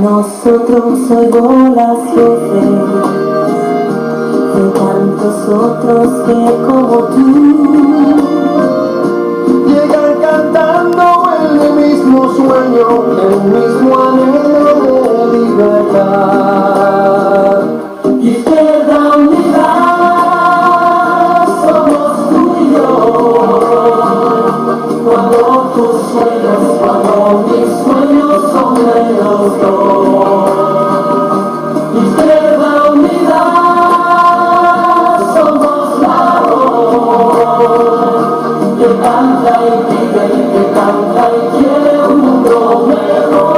nosotros oigo las voces de tantos otros que como tú llegan cantando el mismo sueño, el mismo anhelo de libertad. Izquierda Unida, somos tú y yo. Cuando tus sueños, cuando mis sueños son de los dos. Izquierda Unida, somos la voz que canta y pide, que canta y quiere un mundo mejor.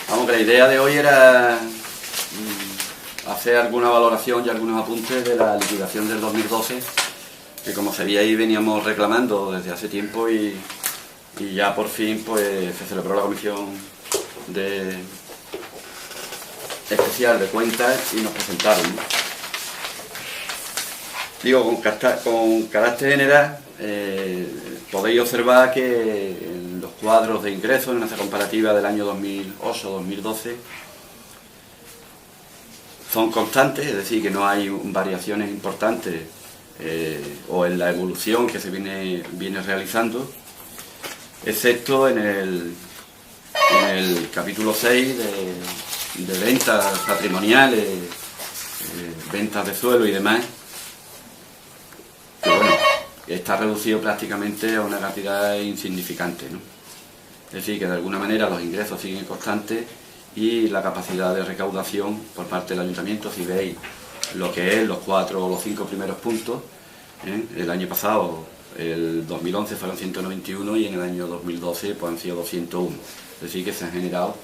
Vamos, la idea de hoy era hacer alguna valoración y algunos apuntes de la liquidación del 2012, que como sabíais veníamos reclamando desde hace tiempo y ya por fin pues se celebró la comisión especial de cuentas y nos presentaron, ¿no? Digo, con carácter general, podéis observar que en los cuadros de ingresos, en esta comparativa del año 2008-2012, son constantes, es decir, que no hay variaciones importantes o en la evolución que se viene realizando, excepto en el capítulo 6 de ventas patrimoniales, ventas de suelo y demás, que bueno, está reducido prácticamente a una cantidad insignificante, ¿no? Es decir, que de alguna manera los ingresos siguen constantes y la capacidad de recaudación por parte del ayuntamiento, si veis lo que es los 4 o los 5 primeros puntos, el año pasado, el 2011 fueron 191 y en el año 2012 pues han sido 201, es decir, que se han generado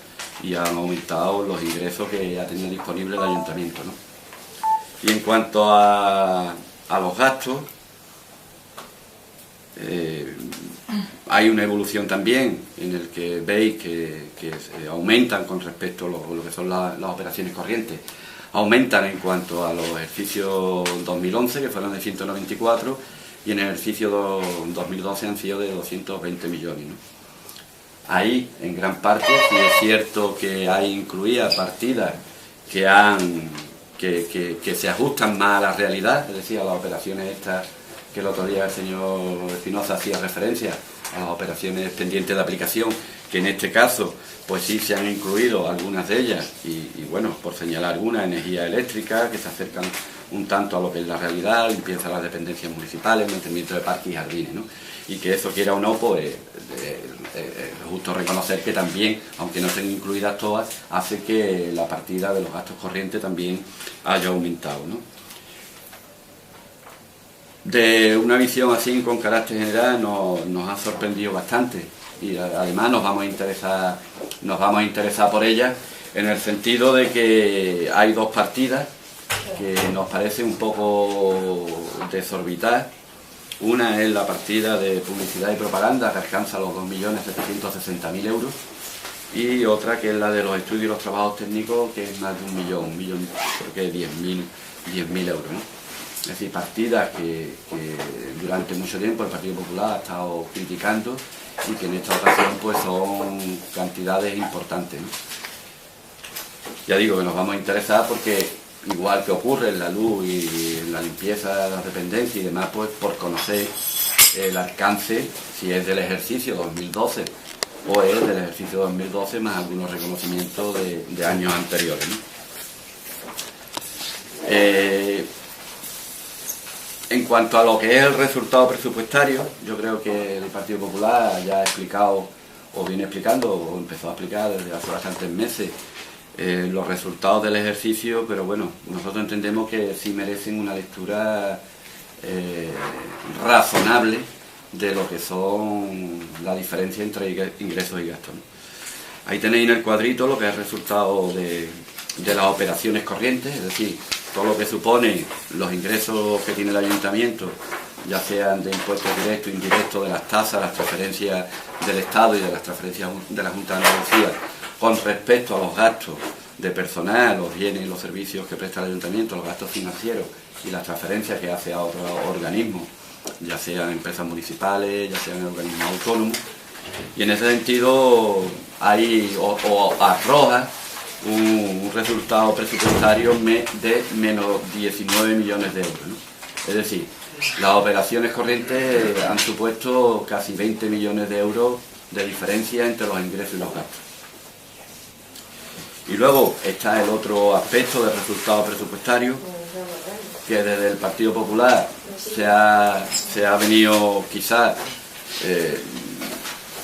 y han aumentado los ingresos que ha tenido disponible el ayuntamiento, ¿no? Y en cuanto a los gastos, hay una evolución también en el que veis que aumentan con respecto a lo que son las operaciones corrientes. Aumentan en cuanto a los ejercicios 2011, que fueron de 194, y en el ejercicio 2012 han sido de 220 millones, ¿no? Ahí, en gran parte, sí es cierto que hay incluidas partidas que se ajustan más a la realidad, es decir, a las operaciones estas que el otro día el señor Espinosa hacía referencia, a las operaciones pendientes de aplicación, que en este caso pues sí se han incluido algunas de ellas y bueno, por señalar algunas, energía eléctrica, que se acercan un tanto a lo que es la realidad, limpieza de las dependencias municipales, mantenimiento de parques y jardines, ¿no? Y que eso, quiera o no, pues es justo reconocer que también, aunque no estén incluidas todas, hace que la partida de los gastos corrientes también haya aumentado, ¿no? De una visión así con carácter general nos ha sorprendido bastante y además nos vamos a interesar por ella, en el sentido de que hay dos partidas que nos parecen un poco desorbitadas. Una es la partida de publicidad y propaganda, que alcanza los 2.760.000 euros, y otra que es la de los estudios y los trabajos técnicos, que es más de un millón, creo que 10.000 euros, ¿no? Es decir, partidas que durante mucho tiempo el Partido Popular ha estado criticando y que en esta ocasión pues son cantidades importantes, ¿no? Ya digo que nos vamos a interesar porque, igual que ocurre en la luz y en la limpieza de las dependencias y demás, pues por conocer el alcance, si es del ejercicio 2012 o es del ejercicio 2012 más algunos reconocimientos de años anteriores, ¿no? En cuanto a lo que es el resultado presupuestario, yo creo que el Partido Popular ya ha explicado, o viene explicando, o empezó a explicar desde hace bastantes meses, los resultados del ejercicio, pero bueno, nosotros entendemos que sí merecen una lectura razonable de lo que son la diferencia entre ingresos y gastos, ¿no? Ahí tenéis en el cuadrito lo que es el resultado de las operaciones corrientes, es decir, todo lo que supone los ingresos que tiene el ayuntamiento, ya sean de impuestos directos, indirectos, de las tasas, las transferencias del Estado y de las transferencias de la Junta de Andalucía, con respecto a los gastos de personal, los bienes y los servicios que presta el ayuntamiento, los gastos financieros y las transferencias que hace a otros organismos, ya sean empresas municipales, ya sean organismos autónomos. Y en ese sentido hay o arroja un resultado presupuestario de menos 19 millones de euros, ¿no? Es decir, las operaciones corrientes han supuesto casi 20 millones de euros de diferencia entre los ingresos y los gastos. Y luego está el otro aspecto del resultado presupuestario, que desde el Partido Popular se ha venido quizás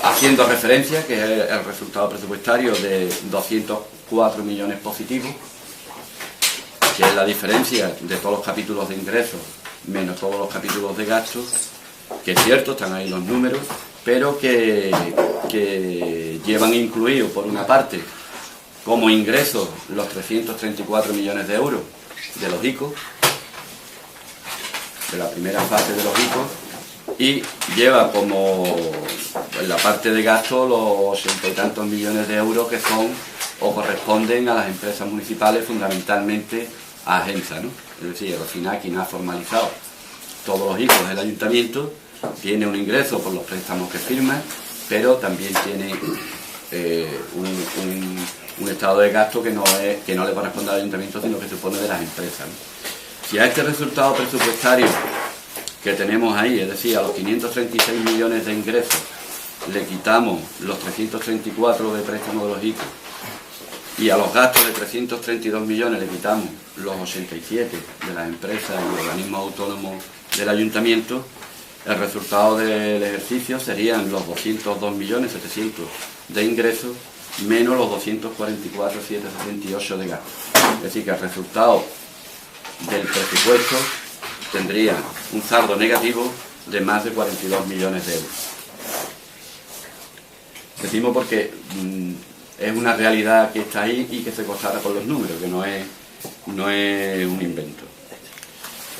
haciendo referencia, que es el resultado presupuestario de 204 millones positivos, que es la diferencia de todos los capítulos de ingresos menos todos los capítulos de gastos, que es cierto, están ahí los números, pero que llevan incluidos, por una parte, como ingresos los 334 millones de euros de los ICO, de la primera fase de los ICO, y lleva como en la parte de gasto los 80 y tantos millones de euros que son o corresponden a las empresas municipales, fundamentalmente a Agensa, ¿no? Es decir, al final quien ha formalizado todos los ICOs del ayuntamiento tiene un ingreso por los préstamos que firma, pero también tiene un estado de gasto que no le corresponde al ayuntamiento, sino que supone de las empresas, ¿no? Si a este resultado presupuestario que tenemos ahí, es decir, a los 536 millones de ingresos, le quitamos los 334 de préstamos de los ICO, y a los gastos de 332 millones le quitamos los 87 de las empresas y organismos autónomos del ayuntamiento, el resultado del ejercicio serían los 202.700.000 de ingresos menos los 244.768 de gastos. Es decir, que el resultado del presupuesto tendría un saldo negativo de más de 42 millones de euros. Decimos porque es una realidad que está ahí y que se constata con los números, que no es un invento.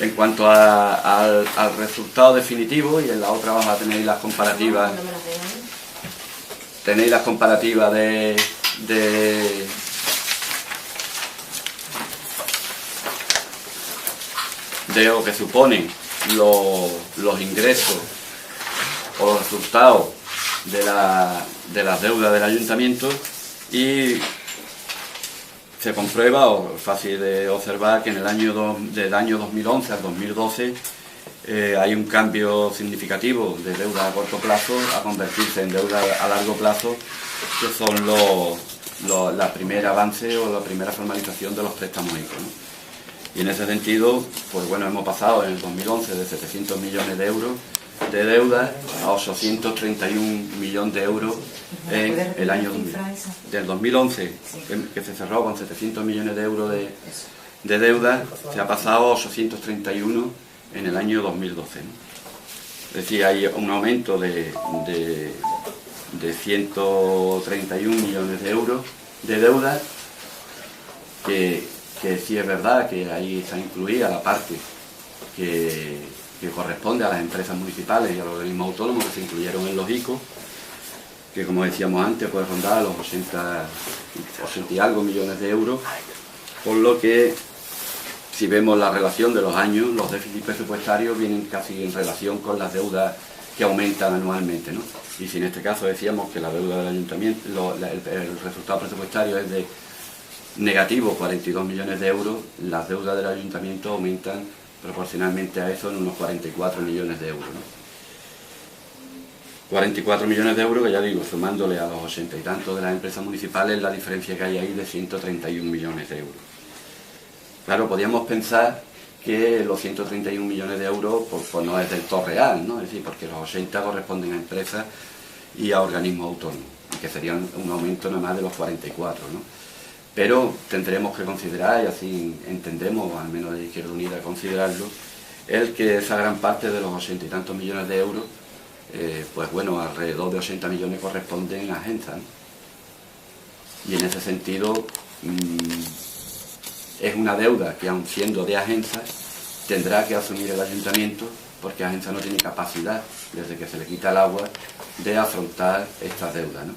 En cuanto al resultado definitivo, y en la otra vamos a tener las comparativas, tenéis las comparativas de lo que suponen los ingresos o los resultados de las deudas del ayuntamiento, y se comprueba, o es fácil de observar, que en del año 2011 al 2012 hay un cambio significativo de deuda a corto plazo a convertirse en deuda a largo plazo, que son la primera avance o la primera formalización de los préstamos ICO, ¿no? Y en ese sentido, pues bueno, hemos pasado en el 2011 de 700 millones de euros de deuda a 831 millones de euros en el año 2000. Del 2011, que se cerró con 700 millones de euros de deuda, se ha pasado a 831 en el año 2012, ¿no? Es decir, hay un aumento de 131 millones de euros de deuda, que sí es verdad que ahí está incluida la parte que corresponde a las empresas municipales y a los organismos autónomos que se incluyeron en los ICO, que como decíamos antes puede rondar los 80 y algo millones de euros, por lo que si vemos la relación de los años, los déficits presupuestarios vienen casi en relación con las deudas que aumentan anualmente, ¿no? Y si en este caso decíamos que la deuda del ayuntamiento, el resultado presupuestario es de negativo 42 millones de euros, las deudas del ayuntamiento aumentan proporcionalmente a eso en unos 44 millones de euros, ¿no? 44 millones de euros que, ya digo, sumándole a los 80 y tantos de las empresas municipales, la diferencia que hay ahí de 131 millones de euros. Claro, podríamos pensar que los 131 millones de euros pues no es del todo real, ¿no? Es decir, porque los 80 corresponden a empresas y a organismos autónomos, y que serían un aumento nada más de los 44, ¿no? Pero tendremos que considerar, y así entendemos, al menos de Izquierda Unida considerarlo, el que esa gran parte de los 80 y tantos millones de euros pues bueno, alrededor de 80 millones corresponden a Agenza, ¿no? Y en ese sentido es una deuda que, aun siendo de Agenza, tendrá que asumir el ayuntamiento, porque Agenza no tiene capacidad, desde que se le quita el agua, de afrontar estas deudas, ¿no?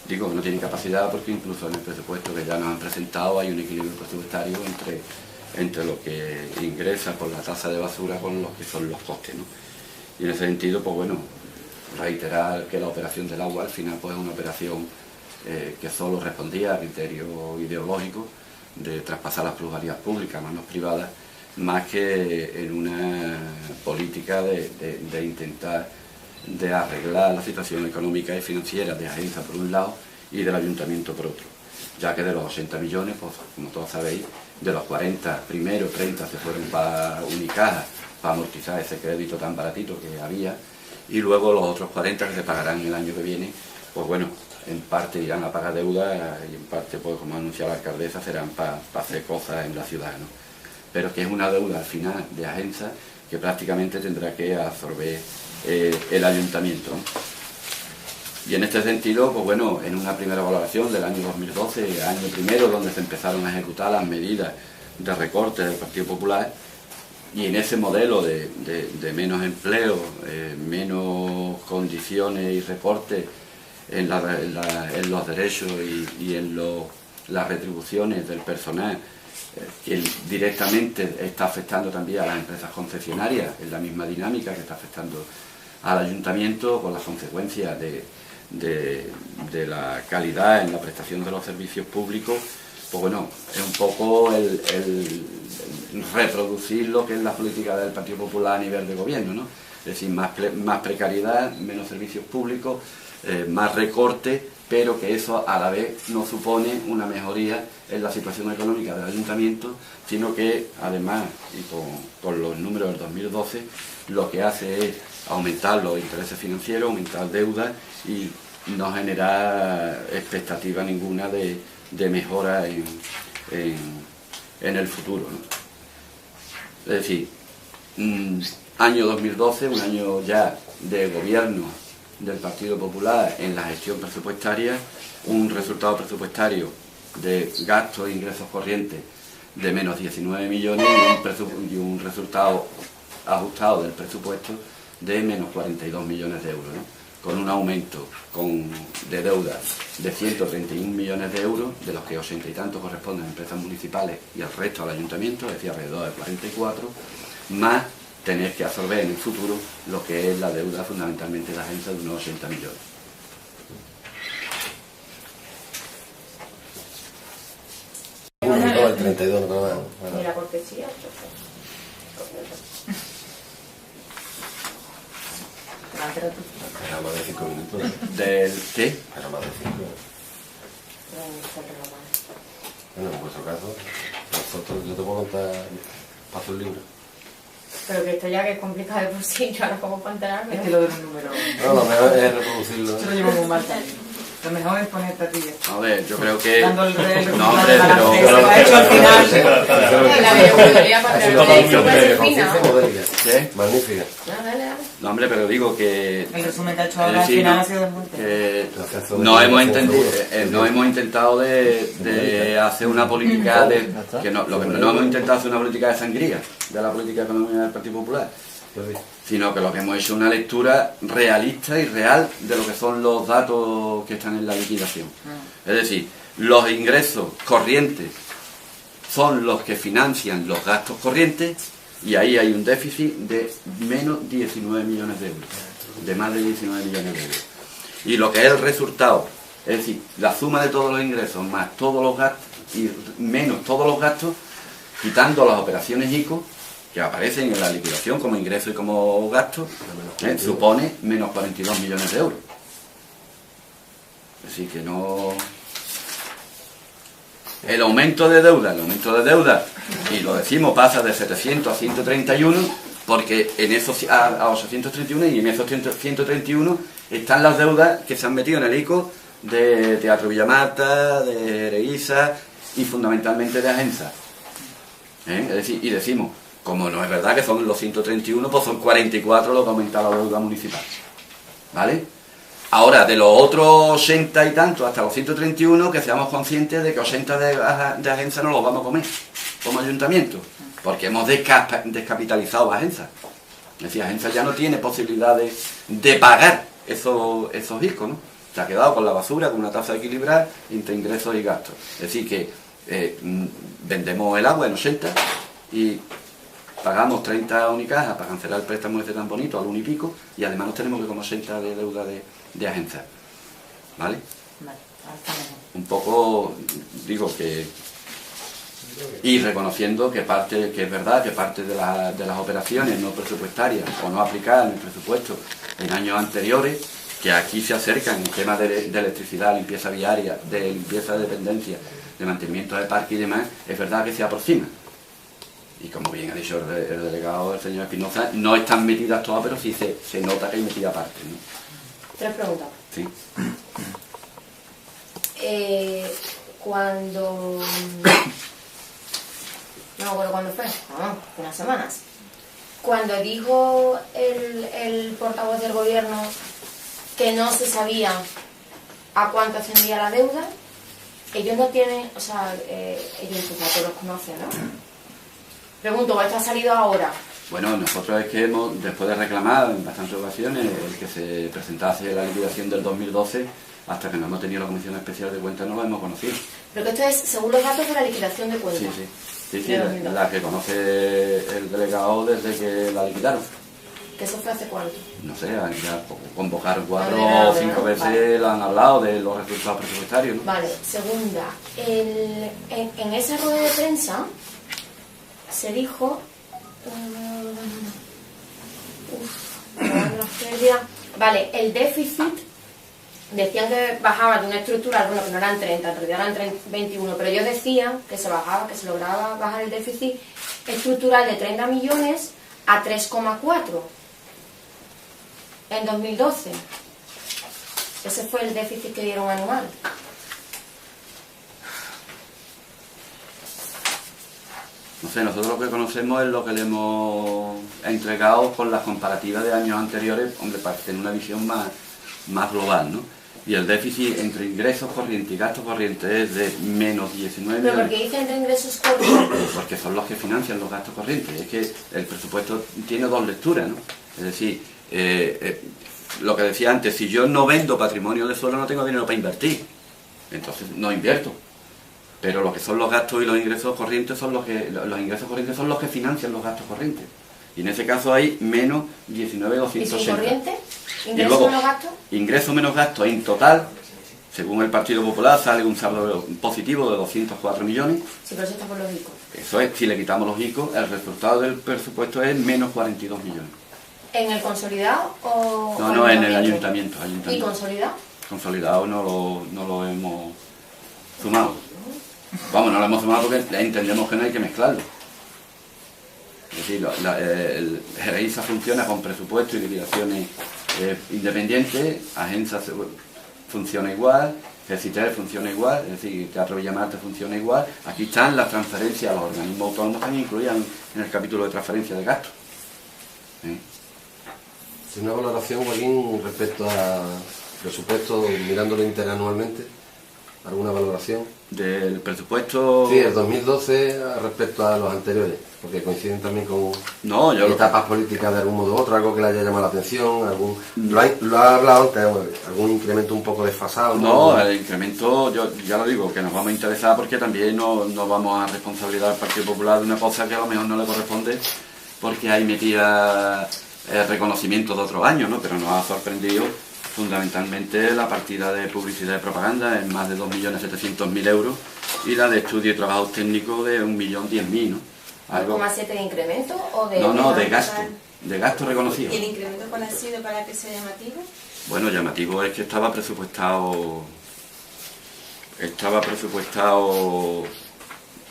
Digo que no tiene capacidad porque incluso en el presupuesto que ya nos han presentado hay un equilibrio presupuestario entre lo que ingresa por la tasa de basura con los que son los costes, ¿no? Y en ese sentido, pues bueno, reiterar que la operación del agua al final pues es una operación que solo respondía a criterios ideológicos de traspasar las plusvalías públicas a manos privadas, más que en una política de intentar de arreglar la situación económica y financiera de Agenza por un lado y del ayuntamiento por otro, ya que de los 80 millones, pues como todos sabéis, de los 40, primero 30 se fueron para Unicaja, para amortizar ese crédito tan baratito que había, y luego los otros 40 que se pagarán el año que viene, pues bueno, en parte irán a pagar deuda y en parte, pues como ha anunciado la alcaldesa, serán para hacer cosas en la ciudad, ¿no? Pero que es una deuda al final de Agenza que prácticamente tendrá que absorber el ayuntamiento, ¿no? Y en este sentido, pues bueno, en una primera valoración del año 2012, año primero donde se empezaron a ejecutar las medidas de recorte del Partido Popular, y en ese modelo de menos empleo, menos condiciones y recortes en los derechos y en las retribuciones del personal, que directamente está afectando también a las empresas concesionarias, en la misma dinámica que está afectando al ayuntamiento, con las consecuencias de la calidad en la prestación de los servicios públicos. Pues bueno, es un poco el reproducir lo que es la política del Partido Popular a nivel de gobierno, ¿no? Es decir, más precariedad, menos servicios públicos, más recorte, pero que eso a la vez no supone una mejoría en la situación económica del ayuntamiento, sino que además, y con los números del 2012, lo que hace es aumentar los intereses financieros, aumentar deuda y no generar expectativa ninguna de mejora en el futuro, ¿no? Es decir, año 2012, un año ya de gobierno del Partido Popular en la gestión presupuestaria, un resultado presupuestario de gastos e ingresos corrientes de menos 19 millones y un resultado ajustado del presupuesto de menos 42 millones de euros, ¿no? Con un aumento de deuda de 131 millones de euros, de los que 80 y tantos corresponden a empresas municipales y el resto al ayuntamiento, es decir, alrededor de 44, más tener que absorber en el futuro lo que es la deuda fundamentalmente de la agencia de unos 80 millones. El 32 no va. Mira, porque sí, Era más de 5 minutos. ¿Del qué? Era más de 5. Bueno, en vuestro caso, nosotros, yo te puedo contar, paso el libro. Pero que esto ya que es complicado de por sí, yo ahora como para enterarme. Es que lo de los números. No, lo mejor es reproducirlo. Yo lo llevo muy mal también. Lo mejor es ponerte a ti. A ver, yo creo que... Dando el rey, No, hombre, pero... pero... lo ha hecho al final. La mejoría para ¿Qué? Magnífica. No, hombre, pero digo que... El resumen que ha hecho es ahora al decir, final no, ha sido del monte. que no hemos intentado de hacer una política de... que no hemos intentado hacer una política de sangría de la política económica del Partido Popular, sino que lo que hemos hecho es una lectura realista y real de lo que son los datos que están en la liquidación. Es decir, los ingresos corrientes son los que financian los gastos corrientes y ahí hay un déficit de menos 19 millones de euros, de más de 19 millones de euros. Y lo que es el resultado, es decir, la suma de todos los ingresos más todos los gastos y menos todos los gastos, quitando las operaciones ICO, que aparecen en la liquidación como ingreso y como gasto, supone menos 42 millones de euros. Así que no... El aumento de deuda, y lo decimos, pasa de 700 a 131, porque en esos, a 831, y en esos 131 están las deudas que se han metido en el ICO de Teatro Villamata, de Ereísa y fundamentalmente de Agenza. Es decir, y decimos, Como no es verdad que son los 131, pues son 44 lo que ha aumentado la deuda municipal. ¿Vale? Ahora, de los otros 80 y tantos hasta los 131, que seamos conscientes de que 80 de agencias no los vamos a comer como ayuntamiento, porque hemos descapitalizado agencias. Es decir, agencias ya no tiene posibilidades de pagar esos ICOs, ¿no? Se ha quedado con la basura, con una tasa equilibrada entre ingresos y gastos. Es decir, que vendemos el agua en 80 y pagamos 30 a Unicaja para cancelar el préstamo ese tan bonito al 1 y pico, y además nos tenemos que como 80 de deuda de agencias. ¿Vale? Vale, ahora está mejor. Un poco, digo que... Y reconociendo que es verdad que parte de las operaciones no presupuestarias o no aplicadas en el presupuesto en años anteriores, que aquí se acercan en temas de electricidad, limpieza viaria, de limpieza de dependencia, de mantenimiento de parque y demás, es verdad que se aproxima. Y como bien ha dicho el delegado, el señor Espinosa, no están metidas todas, pero sí se nota que hay metida parte, ¿no? 3 preguntas. Sí. Cuando... No me acuerdo cuándo fue, unas semanas. Cuando dijo el portavoz del gobierno que no se sabía a cuánto ascendía la deuda, ellos no tienen, o sea, ellos todos los conocen, ¿no? Pregunto, ¿esto ha salido ahora? Bueno, nosotros es que hemos, después de reclamar en bastantes ocasiones el que se presentase la liquidación del 2012, hasta que no hemos tenido la Comisión Especial de Cuentas no la hemos conocido. Pero que esto es según los datos de la liquidación de cuentas. Sí, la que conoce el delegado desde que la liquidaron. ¿Que eso fue hace cuánto? No sé, ya convocaron 4 No, o 5 ¿no? veces, Vale. la han hablado de los resultados presupuestarios, ¿no? Vale, segunda, en esa rueda de prensa se dijo... Vale, el déficit, decían que bajaba de una estructura, bueno, que no eran 30, en realidad eran 21, pero ellos decían que se bajaba, que se lograba bajar el déficit estructural de 30 millones a 3,4 en 2012. Ese fue el déficit que dieron anual. No sé, nosotros lo que conocemos es lo que le hemos entregado con las comparativas de años anteriores, hombre, para tener una visión más global, ¿no? Y el déficit entre ingresos corrientes y gastos corrientes es de menos 19 Pero millones. porque dicen entre ingresos corrientes. Porque son los que financian los gastos corrientes. Es que el presupuesto tiene 2 lecturas, ¿no? Es decir, lo que decía antes, si yo no vendo patrimonio de suelo no tengo dinero para invertir. Entonces no invierto. Pero lo que son los gastos y los ingresos corrientes son los que financian los gastos corrientes. Y en ese caso hay menos 19.280. ¿Y sin corriente? Y ¿Ingresos luego, menos gastos? ingresos menos gastos en total, según el Partido Popular, sale un saldo positivo de 204 millones. Sí, pero eso está por los ICO. Eso es, si le quitamos los ICO, el resultado del presupuesto es menos 42 millones. ¿En el consolidado o...? No, en el ayuntamiento. ¿Y consolidado? Consolidado no lo hemos sumado. Vamos, no lo hemos sumado porque entendemos que no hay que mezclarlo. Es decir, el GEISA funciona con presupuesto y liquidaciones independientes, Agencia funciona igual, GECITER funciona igual, es decir, Teatro Villamarte funciona igual. Aquí están las transferencias a los organismos autónomos también incluidas en el capítulo de transferencia de gastos. Si una valoración, Joaquín, respecto a presupuesto, mirándolo interanualmente, ¿alguna valoración? Del presupuesto... Sí, el 2012 respecto a los anteriores, porque coinciden también con etapas políticas de algún modo u otro, algo que le haya llamado la atención, lo ha hablado antes, algún incremento un poco desfasado. No, el incremento, yo ya lo digo, que nos vamos a interesar porque también no vamos a responsabilizar al Partido Popular de una cosa que a lo mejor no le corresponde porque hay metida reconocimiento de otros años, ¿no? Pero nos ha sorprendido fundamentalmente la partida de publicidad y propaganda en más de 2.700.000 euros y la de estudio y trabajos técnicos de 1.010.000, ¿no? Algo... ¿1,7 de incremento o de...? No, de gasto reconocido. ¿Y el incremento cuál ha sido para que sea llamativo? Bueno, llamativo es que estaba presupuestado,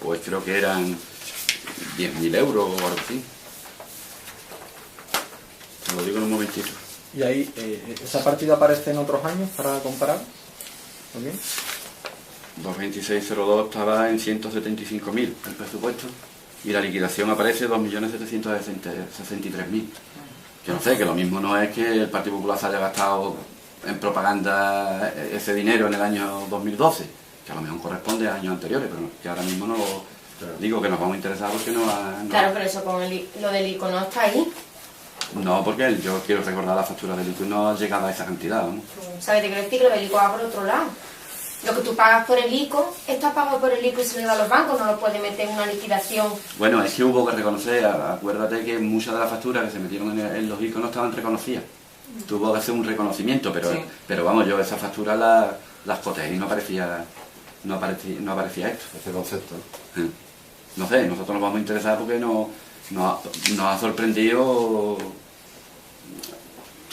pues creo que eran 10.000 euros o algo así. Te lo digo en un momentito. ¿Y ahí esa partida aparece en otros años para comparar? ¿También? 22602 estaba en 175.000 el presupuesto y la liquidación aparece 2.763.000. Que no sé, que lo mismo no es que el Partido Popular se haya gastado en propaganda ese dinero en el año 2012, que a lo mejor corresponde a años anteriores, pero que ahora mismo no lo digo, que nos vamos a interesar porque no... Claro, pero eso con lo del ICO no está ahí. No, porque yo quiero recordar la factura del ICO y no ha llegado a esa cantidad, ¿no? ¿Sabes? Te quiero decir que lo del ICO va por otro lado. Lo que tú pagas por el ICO, está pagado por el ICO y se le da a los bancos, no lo puedes meter en una liquidación. Bueno, es que hubo que reconocer, acuérdate que muchas de las facturas que se metieron en los ICO no estaban reconocidas. Tuvo que hacer un reconocimiento, pero vamos, yo esas facturas las coteé y no aparecía esto. Ese concepto. No sé, nosotros nos vamos a interesar porque nos ha sorprendido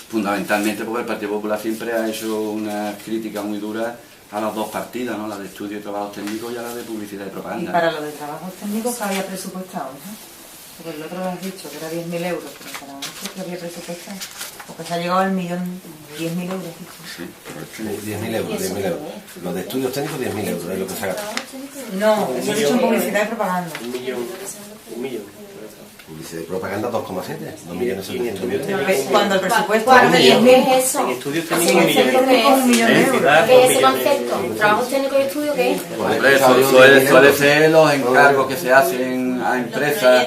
fundamentalmente porque el Partido Popular siempre ha hecho una crítica muy dura a las dos partidas, ¿no? La de estudio y trabajos técnicos y a la de publicidad y propaganda. Y para lo de trabajos técnicos, ¿qué había presupuestado? ¿No? Porque el otro lo has dicho, que era 10.000 euros, pero para esto, ¿qué había presupuestado? Porque se ha llegado al millón, 10.000 euros. Sí, 10.000 euros, 10.000 euros. Los de estudios técnicos, 10.000 euros, es lo que se ha gastado. No, eso lo he hecho en publicidad y propaganda. Un millón. Publicidad y propaganda 2,7, 2.700.000. Cuando el presupuesto Claro, era de ¿qué 10.000. es eso? En estudios ¿Qué técnicos, es eso? ¿Qué es? Un millón de euros. ¿Qué es ese concepto? ¿Trabajos técnicos y estudio qué es? Hombre, suele ser los encargos que se hacen a empresas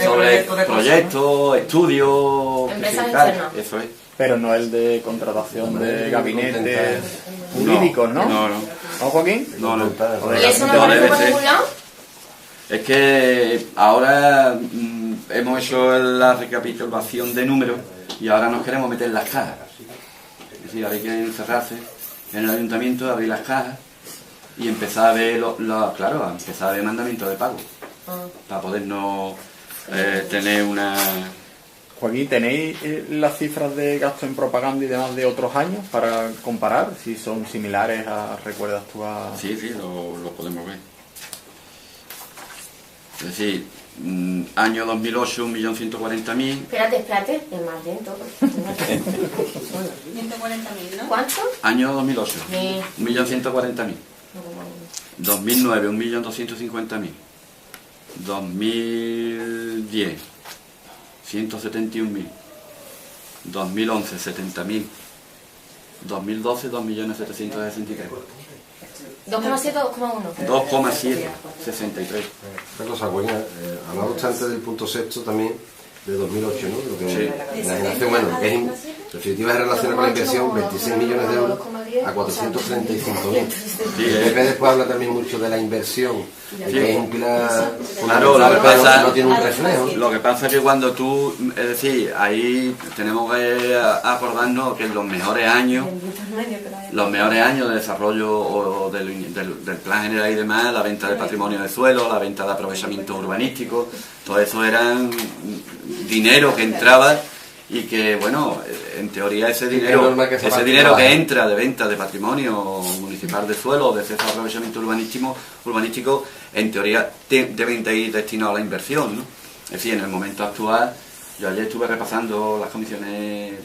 sobre proyectos, estudios, que se Empresas encargan. externas. Eso es. Pero no el de contratación de gabinetes jurídicos, ¿no? No. ¿No, Joaquín? No. ¿Y eso no aparece por ningún lado? Es que ahora hemos hecho la recapitulación de números y ahora nos queremos meter en las cajas. Es decir, ahora hay que encerrarse en el ayuntamiento, abrir las cajas y empezar a ver empezar a ver mandamientos de pago para podernos tener una... Joaquín, ¿tenéis las cifras de gasto en propaganda y demás de otros años para comparar? Si son similares ¿recuerdas tú a...? Sí, lo podemos ver. Es decir, año 2008, 1.140.000. Espérate, es más lento. 140.000, ¿no? ¿Cuánto? Año 2008, Sí. 1.140.000. 2009, 1.250.000. 2010, 171.000. 2011, 70.000. 2012, 2.763.000. 2,7 o 2,1. 2,7, 63. Otra cosa buena, hablaba usted antes del punto sexto también, de 2008, ¿no? Lo que Sí. la generación, bueno, que es en definitiva es relacionada con la inversión, 26 millones de euros a 435.000. Sí, El PP después habla también mucho de la inversión, que es un pilar Claro, fundamental, lo que pero pasa- no tiene un reflejo. Lo que pasa es que cuando tú, es decir, ahí tenemos que acordarnos que en los mejores años de desarrollo o del plan general y demás, la venta de patrimonio de suelo, la venta de aprovechamiento urbanístico, todo eso eran dinero que entraba y que, bueno, en teoría ese dinero que entra de venta de patrimonio municipal de suelo o de cese de aprovechamiento urbanístico, en teoría deben de ir destinados a la inversión, ¿no? Es decir, en el momento actual, yo ayer estuve repasando las comisiones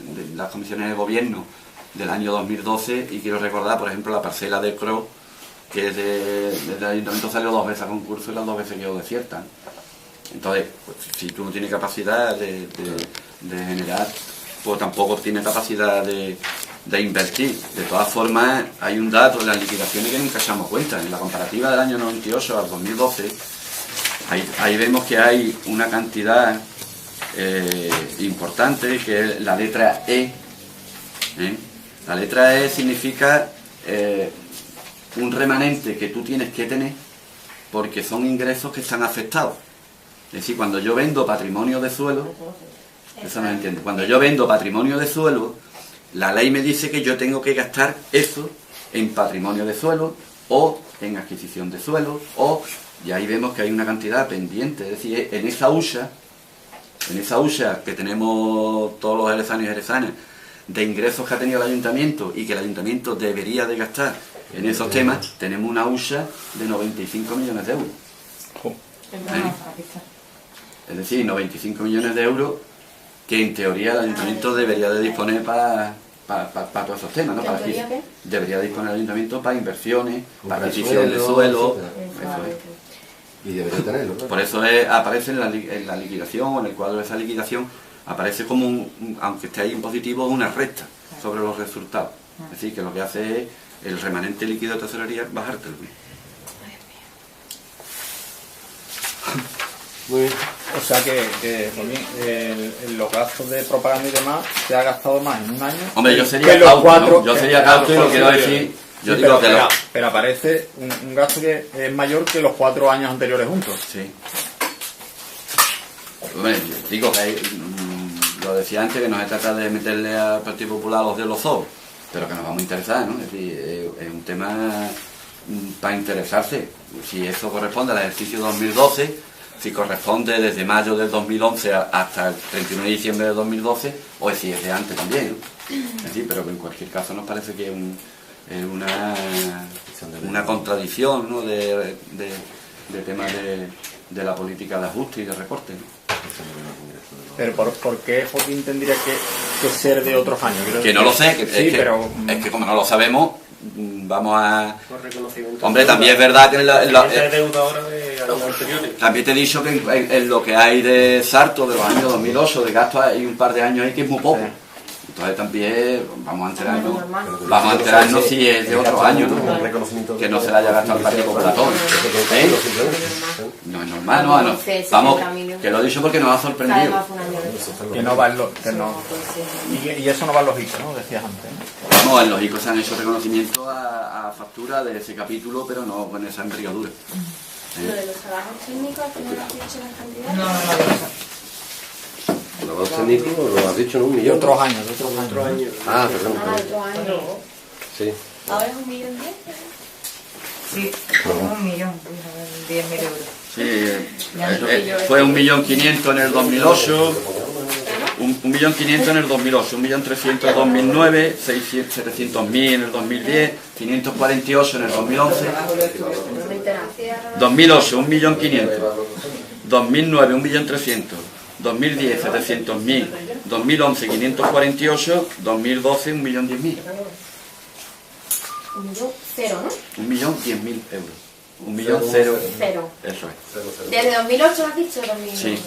de gobierno del año 2012 y quiero recordar, por ejemplo, la parcela de Cro, que del ayuntamiento salió 2 veces a concurso y las 2 veces quedó desierta, ¿no? Entonces, pues, si tú no tienes capacidad de generar, pues tampoco tienes capacidad de invertir. De todas formas, hay un dato en las liquidaciones que nunca echamos cuenta. En la comparativa del año 98 al 2012, ahí vemos que hay una cantidad importante, que es la letra E. La letra E significa un remanente que tú tienes que tener porque son ingresos que están afectados. Es decir, cuando yo vendo patrimonio de suelo, eso no entiendo. Cuando yo vendo patrimonio de suelo, la ley me dice que yo tengo que gastar eso en patrimonio de suelo o en adquisición de suelo y ahí vemos que hay una cantidad pendiente. Es decir, en esa hucha que tenemos todos los jerezanos y jerezanas de ingresos que ha tenido el ayuntamiento y que el ayuntamiento debería de gastar en esos temas, tenemos una hucha de 95 millones de euros. Es decir, 95 millones de euros que en teoría el ayuntamiento debería de disponer para todos esos temas, ¿no? Para debería disponer el ayuntamiento para inversiones, para adquisición de suelo. Y debería tenerlo, ¿no? Por eso aparece en la liquidación, o en el cuadro de esa liquidación, aparece como, aunque esté ahí en positivo, una recta sobre los resultados. Es decir, que lo que hace es el remanente líquido de tesorería bajártelo. Muy bien. O sea que los gastos de propaganda y demás se ha gastado más en un año. Hombre, yo sería cauto, ¿no? Yo sería cauto y lo quiero decir. Yo sí, digo pero aparece un gasto que es mayor que los 4 años anteriores juntos. Sí. Hombre, digo que lo decía antes, que no se trata de meterle al Partido Popular los de los ojos, pero que nos vamos a interesar, ¿no? Es decir, es un tema para interesarse. Si eso corresponde al ejercicio 2012, si corresponde desde mayo del 2011 hasta el 31 de diciembre del 2012, o si es de antes también, ¿no? Es decir, pero que en cualquier caso nos parece que es una contradicción, ¿no? de temas de la política de ajuste y de recorte, ¿no? Pero ¿por qué Joaquín tendría que ser de otros años? Que no lo sé, sí, pero es que como no lo sabemos, vamos a... Hombre, también es verdad que también te he dicho que en lo que hay de Sarto de los años 2008, de gasto, hay un par de años ahí que es muy poco. Entonces también vamos a enterarnos si es de otros años, ¿no? Que no se le haya gastado el Partido Popular todo. No es normal, ¿no? Vamos, que lo he dicho porque nos ha sorprendido. Que no va en lo... Que no, y eso no va en lógico, ¿no? Decías antes, ¿no? Vamos, en lógico se han hecho reconocimientos a factura de ese capítulo, pero no con esa envergadura. Lo de los trabajos técnicos, ¿no lo has dicho las cantidades? No. Los técnicos lo has dicho en 1 millón. Otros años. Ah, perdón. Otros años. Sí. ¿Ahora es 1.010.000? Sí, 1.000.000, 10.000 euros. Sí, fue 1.500.000 en el 2008, 1.500.000 en el 2008, 1.300.000 en el 2009, 700.000 en el 2010, 548 en el 2011, 2008, 1.500.000, 2009, 1.300.000, 2010, 700.000, 2011, 548, 2012, 1.010.000. 1.000.000, ¿no? 1.010.000 euros. 1.000.000. Cero. Eso es. ¿Desde 2008 has dicho? 2008. Sí.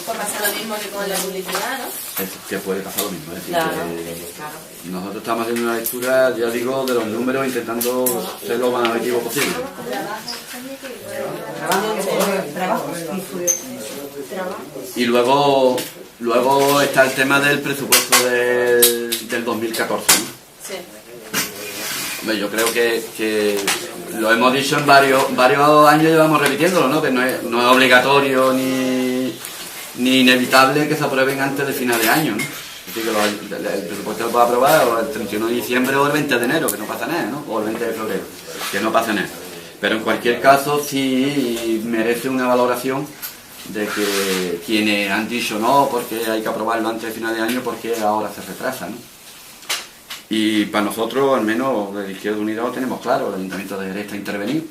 Pues pasa lo mismo que con la publicidad, ¿no? Es que puede pasar lo mismo. Es decir, Claro, que nosotros estamos haciendo una lectura, ya digo, de los números, intentando ser lo más objetivo posible. Y luego está el tema del presupuesto del 2014, ¿no? Sí. Hombre, yo creo que lo hemos dicho en varios años, llevamos repitiéndolo, ¿no? Que no es obligatorio ni inevitable que se aprueben antes de final de año, ¿no? Es decir, que el presupuesto lo puede aprobar o el 31 de diciembre o el 20 de enero, que no pasa nada, ¿no? O el 20 de febrero, que no pasa nada. Pero en cualquier caso sí merece una valoración de que quienes han dicho no, porque hay que aprobarlo antes de final de año, porque ahora se retrasa, ¿no? Y para nosotros, al menos de Izquierda Unida, lo tenemos claro. El Ayuntamiento de Jerez está intervenido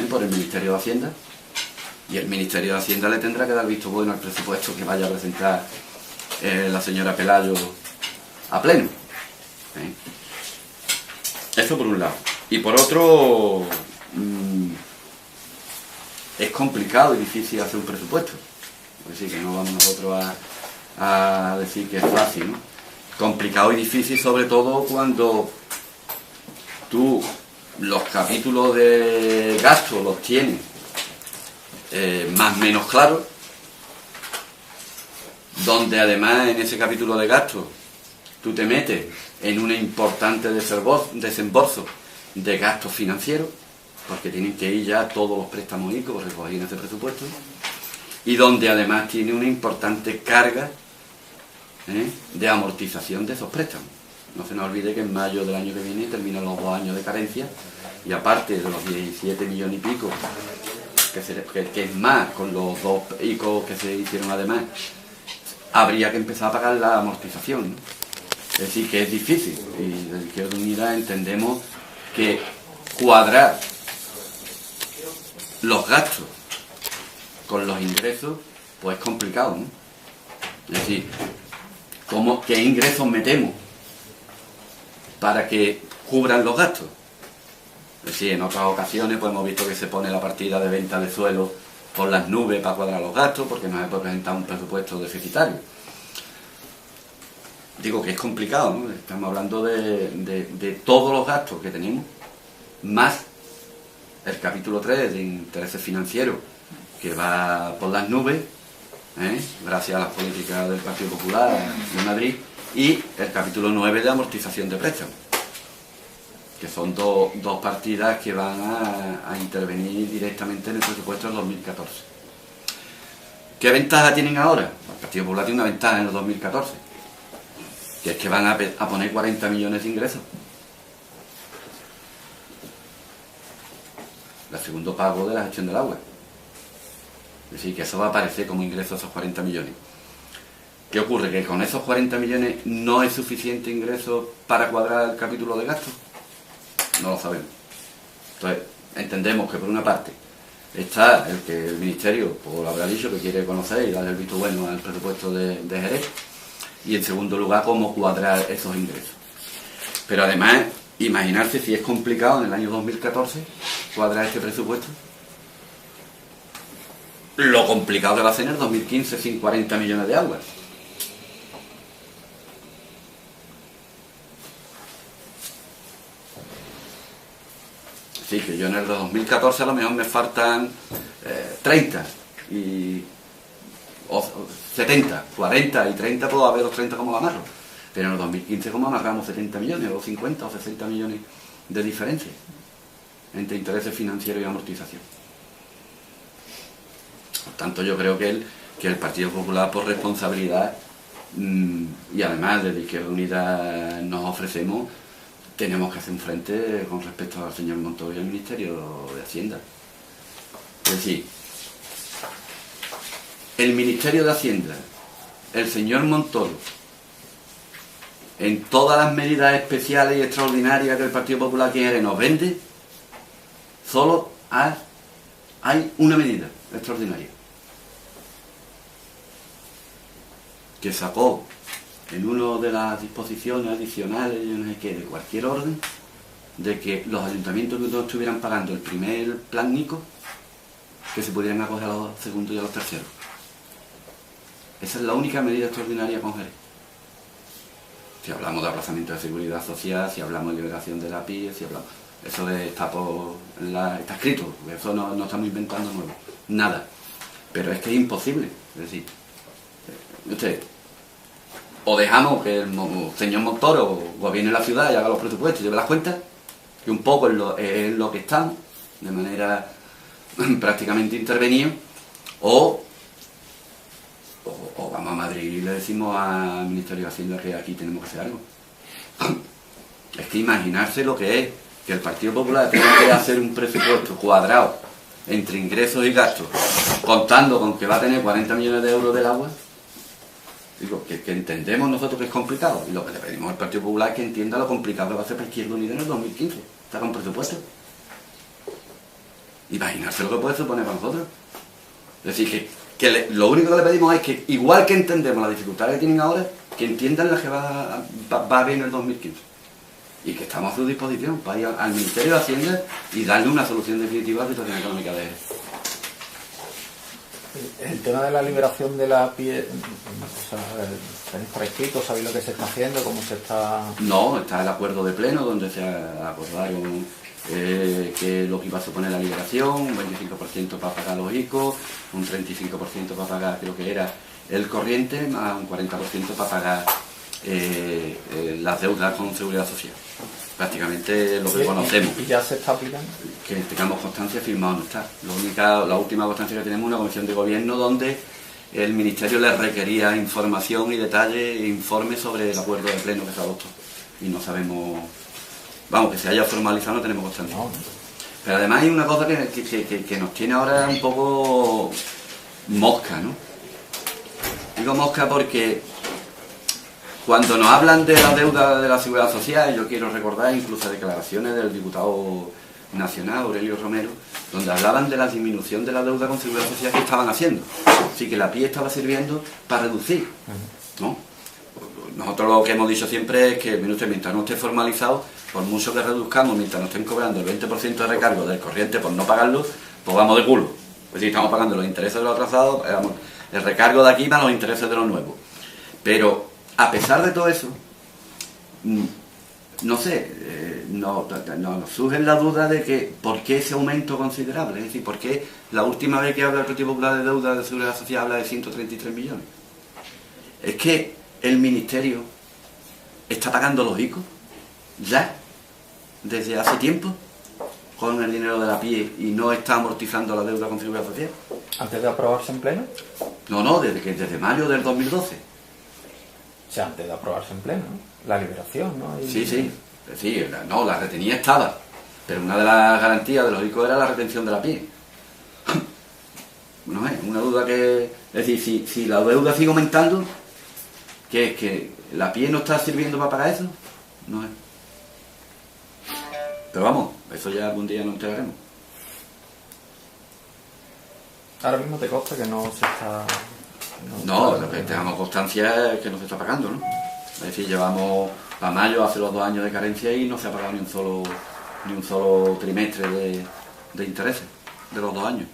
por el Ministerio de Hacienda, y el Ministerio de Hacienda le tendrá que dar visto bueno al presupuesto que vaya a presentar la señora Pelayo a pleno. Eso por un lado. Y por otro, es complicado y difícil hacer un presupuesto. Es decir, que no vamos nosotros a decir que es fácil, ¿no? Complicado y difícil, sobre todo cuando tú los capítulos de gasto los tienes más o menos claros, donde además en ese capítulo de gasto tú te metes en un importante desembolso de gastos financieros, porque tienen que ir ya todos los préstamos ICO recogidos en ese presupuesto, y donde además tiene una importante carga de amortización de esos préstamos. No se nos olvide que en mayo del año que viene terminan los 2 años de carencia, y aparte de los 17 millones y pico que es más con los 2 ICO que se hicieron además, habría que empezar a pagar la amortización, ¿no? Es decir, que es difícil, y desde Izquierda Unida entendemos que cuadrar los gastos con los ingresos pues es complicado, ¿no? Es decir, ¿qué ingresos metemos para que cubran los gastos? Es decir, en otras ocasiones pues hemos visto que se pone la partida de venta de suelo por las nubes para cuadrar los gastos, porque no se puede presentar un presupuesto deficitario. Digo que es complicado, ¿no? Estamos hablando de todos los gastos que tenemos, más el capítulo 3 de intereses financieros, que va por las nubes, gracias a las políticas del Partido Popular de Madrid, y el capítulo 9 de amortización de préstamos, que son dos partidas que van a intervenir directamente en el presupuesto del 2014. ¿Qué ventaja tienen ahora? El Partido Popular tiene una ventaja en el 2014, que es que van a poner 40 millones de ingresos. El segundo pago de la gestión del agua. Es decir, que eso va a aparecer como ingreso esos 40 millones. ¿Qué ocurre? ¿Que con esos 40 millones no es suficiente ingreso para cuadrar el capítulo de gastos? No lo sabemos. Entonces, entendemos que por una parte está el que el Ministerio, pues lo habrá dicho, que quiere conocer y darle el visto bueno al presupuesto de Jerez, y en segundo lugar, cómo cuadrar esos ingresos. Pero además, imaginarse si es complicado en el año 2014 cuadrar este presupuesto. Lo complicado que va a ser en el 2015 sin 40 millones de aguas. Sí, que yo en el 2014 a lo mejor me faltan 30 o 70, 40 y 30 puedo haber los 30 como lo amarro. Pero en el 2015 como amarramos 70 millones o 50 o 60 millones de diferencia entre intereses financieros y amortización. Por tanto, yo creo que el Partido Popular, por responsabilidad y además desde Izquierda Unida nos ofrecemos, tenemos que hacer un frente con respecto al señor Montoro y al Ministerio de Hacienda. Es decir, el Ministerio de Hacienda, el señor Montoro, en todas las medidas especiales y extraordinarias que el Partido Popular quiere nos vende, solo hay una medida extraordinaria que sacó en una de las disposiciones adicionales, yo no sé qué, de cualquier orden, de que los ayuntamientos que no estuvieran pagando el primer plan Nico, que se pudieran acoger a los segundos y a los terceros. Esa es la única medida extraordinaria con Jerez. Si hablamos de aplazamiento de seguridad social, si hablamos de liberación de la PIE, si hablamos... Eso está escrito, eso no estamos inventando nuevo, nada. Pero es que es imposible, es decir, usted, o dejamos que el señor Montoro gobierne la ciudad y haga los presupuestos y lleve las cuentas, que un poco es lo que están, de manera prácticamente intervenida, o vamos a Madrid y le decimos al Ministerio de Hacienda que aquí tenemos que hacer algo. Es que imaginarse lo que es que el Partido Popular tenga que hacer un presupuesto cuadrado entre ingresos y gastos, contando con que va a tener 40 millones de euros del agua. Digo, que entendemos nosotros que es complicado, y lo que le pedimos al Partido Popular es que entienda lo complicado que va a ser para Izquierda Unida en el 2015, está con presupuesto. Imaginarse lo que puede suponer para nosotros. Es decir, que lo único que le pedimos es que, igual que entendemos las dificultades que tienen ahora, que entiendan las que va a haber en el 2015. Y que estamos a su disposición para ir al Ministerio de Hacienda y darle una solución definitiva a la situación económica de él. El tema de la liberación de la PIE, o sea, ¿tenéis por escrito? ¿Sabéis lo que se está haciendo? ¿Cómo se está...? No, está el acuerdo de pleno donde se acordaron que lo que iba a suponer la liberación, un 25% para pagar los ICO, un 35% para pagar, creo que era, el corriente, más un 40% para pagar las deudas con seguridad social. Prácticamente lo que conocemos. ¿Y ya se está aplicando? Que tengamos constancia, firmado no está. La última constancia que tenemos es una comisión de gobierno donde el Ministerio le requería información y detalle e informe sobre el acuerdo de pleno que se adoptó. Y no sabemos, vamos, que se haya formalizado, no tenemos constancia. No. Pero además hay una cosa que nos tiene ahora un poco mosca, ¿no? Digo mosca porque cuando nos hablan de la deuda de la Seguridad Social, yo quiero recordar incluso declaraciones del diputado nacional, Aurelio Romero, donde hablaban de la disminución de la deuda con Seguridad Social que estaban haciendo. Así que la PIE estaba sirviendo para reducir, ¿no? nosotros lo que hemos dicho siempre es que mientras no esté formalizado, por mucho que reduzcamos, mientras nos estén cobrando el 20% de recargo del corriente por no pagarlo, pues vamos de culo. Pues si estamos pagando los intereses de los atrasados, el recargo de aquí más los intereses de los nuevos. Pero a pesar de todo eso, no sé, nos surge la duda de que ¿por qué ese aumento considerable? Es decir, ¿por qué la última vez que habla el Partido Popular de deuda de Seguridad Social habla de 133 millones? Es que el Ministerio está pagando los ICO ya, desde hace tiempo, con el dinero de la PIE y no está amortizando la deuda con Seguridad Social. ¿Antes de aprobarse en pleno? No, desde mayo del 2012. O sea, antes de aprobarse en pleno, ¿no? La liberación, ¿no? Sí, la retenía estaba, pero una de las garantías de los ICO era la retención de la PIE. No es una duda que... Es decir, si la deuda sigue aumentando, ¿qué es que la PIE no está sirviendo para pagar eso? No es. Pero vamos, eso ya algún día nos enteraremos. Ahora mismo te consta que no se está... No, lo que tengamos constancia es que no se está pagando, ¿no? Es decir, llevamos a mayo, hace los 2 años de carencia y no se ha pagado ni un solo trimestre de intereses de los 2 años.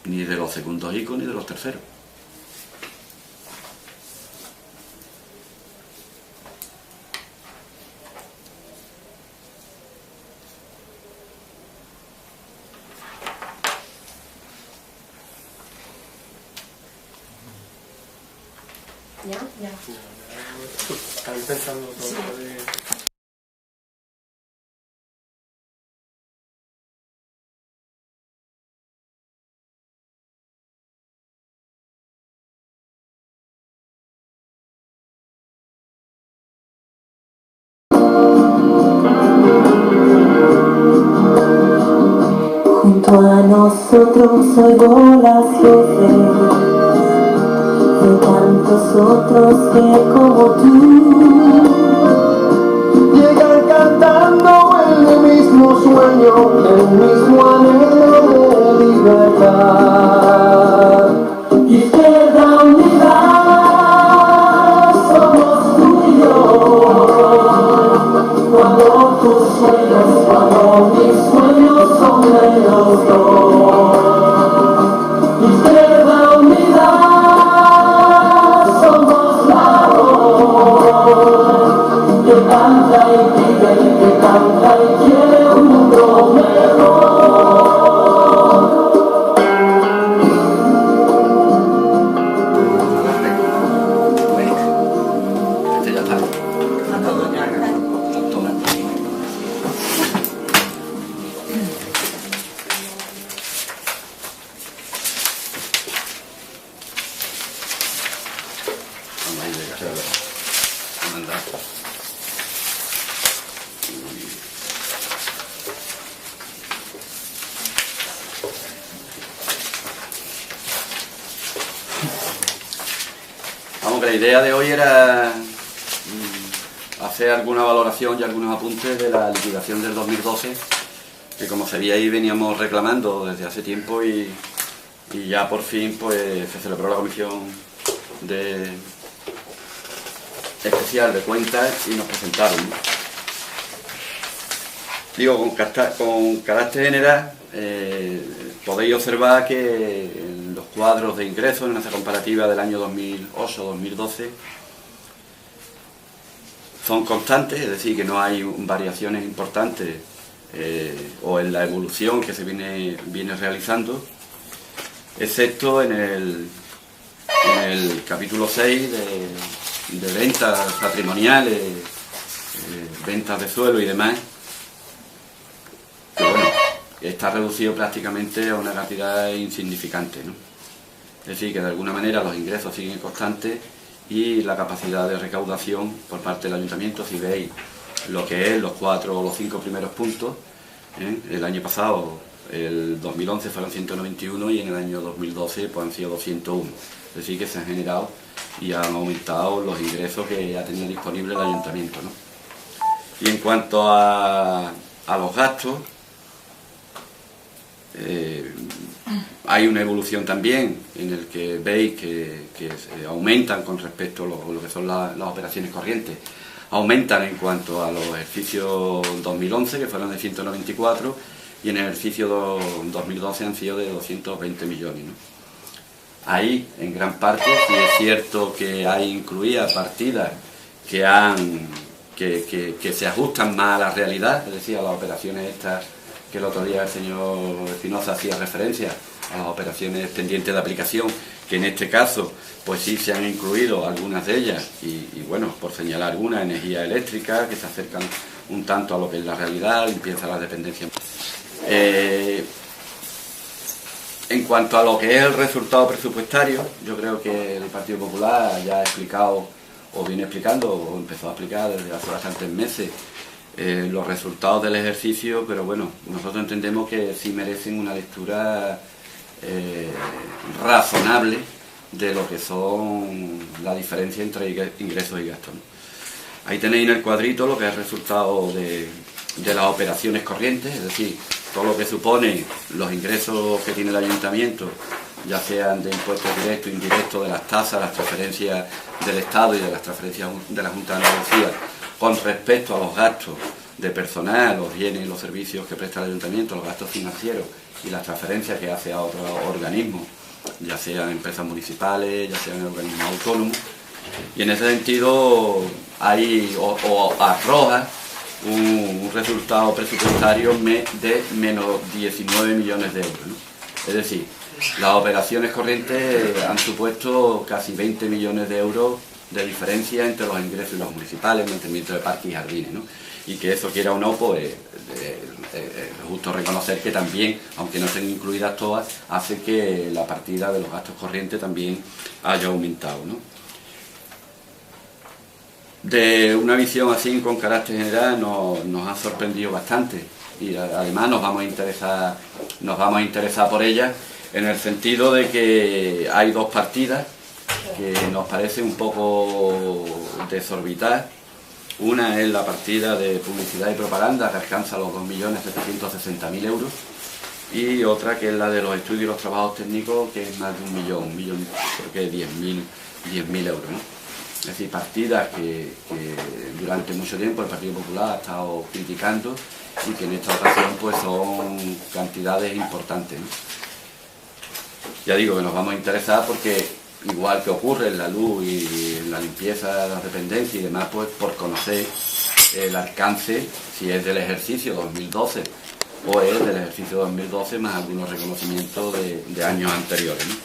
Ni de los segundos ICO ni de los terceros. Ya. Está empezando todo de... Junto a nosotros oigo las voces de tantos otros que como tú llegan cantando el mismo sueño, el mismo anhelo de libertad. Izquierda Unida, somos tú y yo. Cuando tus sueños, cuando mis sueños son de los dos. Izquierda Unida, somos la voz que canta y pide, que canta y quiere un mundo mejor. Este ya está. Vamos a ir de cara a mandar. Vamos, que la idea de hoy era hacer alguna valoración y algunos apuntes de la liquidación del 2012, que como sabíais veníamos reclamando desde hace tiempo y ya por fin pues se celebró la comisión especial de cuentas y nos presentaron, ¿no? Digo, con carácter general, podéis observar que en los cuadros de ingresos, en esa comparativa del año 2008-2012, son constantes, es decir, que no hay variaciones importantes o en la evolución que se viene realizando, excepto en el capítulo 6 de ventas patrimoniales, ventas de suelo y demás, que bueno, está reducido prácticamente a una cantidad insignificante, ¿no? Es decir, que de alguna manera los ingresos siguen constantes y la capacidad de recaudación por parte del ayuntamiento, si veis lo que es los 4 o los 5 primeros puntos, el año pasado, el 2011 fueron 191 y en el año 2012 pues han sido 201. Es decir, que se han generado y han aumentado los ingresos que ha tenido disponible el ayuntamiento, ¿no? Y en cuanto a los gastos, hay una evolución también en el que veis que aumentan con respecto a lo que son las operaciones corrientes. Aumentan en cuanto a los ejercicios 2011, que fueron de 194, y en el ejercicio 2012 han sido de 220 millones, ¿no? Ahí, en gran parte, sí es cierto que hay incluidas partidas que se ajustan más a la realidad, es decir, a las operaciones estas que el otro día el señor Espinosa hacía referencia, a las operaciones pendientes de aplicación, que en este caso pues sí se han incluido algunas de ellas y bueno, por señalar algunas, energía eléctrica, que se acercan un tanto a lo que es la realidad, limpieza de las dependencias. En cuanto a lo que es el resultado presupuestario, yo creo que el Partido Popular ya ha explicado, o viene explicando, o empezó a explicar desde hace bastantes meses, los resultados del ejercicio, pero bueno, nosotros entendemos que sí merecen una lectura razonable de lo que son la diferencia entre ingresos y gastos, ¿no? Ahí tenéis en el cuadrito lo que es el resultado de las operaciones corrientes, es decir, todo lo que supone los ingresos que tiene el ayuntamiento, ya sean de impuestos directos, indirectos, de las tasas, las transferencias del Estado y de las transferencias de la Junta de Andalucía, con respecto a los gastos de personal, los bienes y los servicios que presta el ayuntamiento, los gastos financieros y las transferencias que hace a otros organismos, ya sean empresas municipales, ya sean organismos autónomos. Y en ese sentido hay o arroja un resultado presupuestario de menos 19 millones de euros, ¿no? Es decir, las operaciones corrientes han supuesto casi 20 millones de euros de diferencia entre los ingresos y los municipales, el mantenimiento de parques y jardines, ¿no? Y que eso, quiera o no, pues es justo reconocer que también, aunque no estén incluidas todas, hace que la partida de los gastos corrientes también haya aumentado, ¿no? De una visión así con carácter general nos ha sorprendido bastante y además nos vamos a interesar por ella, en el sentido de que hay dos partidas que nos parecen un poco desorbitadas. Una es la partida de publicidad y propaganda, que alcanza los 2.760.000 euros, y otra que es la de los estudios y los trabajos técnicos, que es más de un millón, creo que 10.000 euros, ¿no? Es decir, partidas que durante mucho tiempo el Partido Popular ha estado criticando y que en esta ocasión pues son cantidades importantes, ¿no? Ya digo que nos vamos a interesar porque, igual que ocurre en la luz y en la limpieza de las dependencias y demás, pues por conocer el alcance, si es del ejercicio 2012 o es del ejercicio 2012 más algunos reconocimientos de años anteriores, ¿no?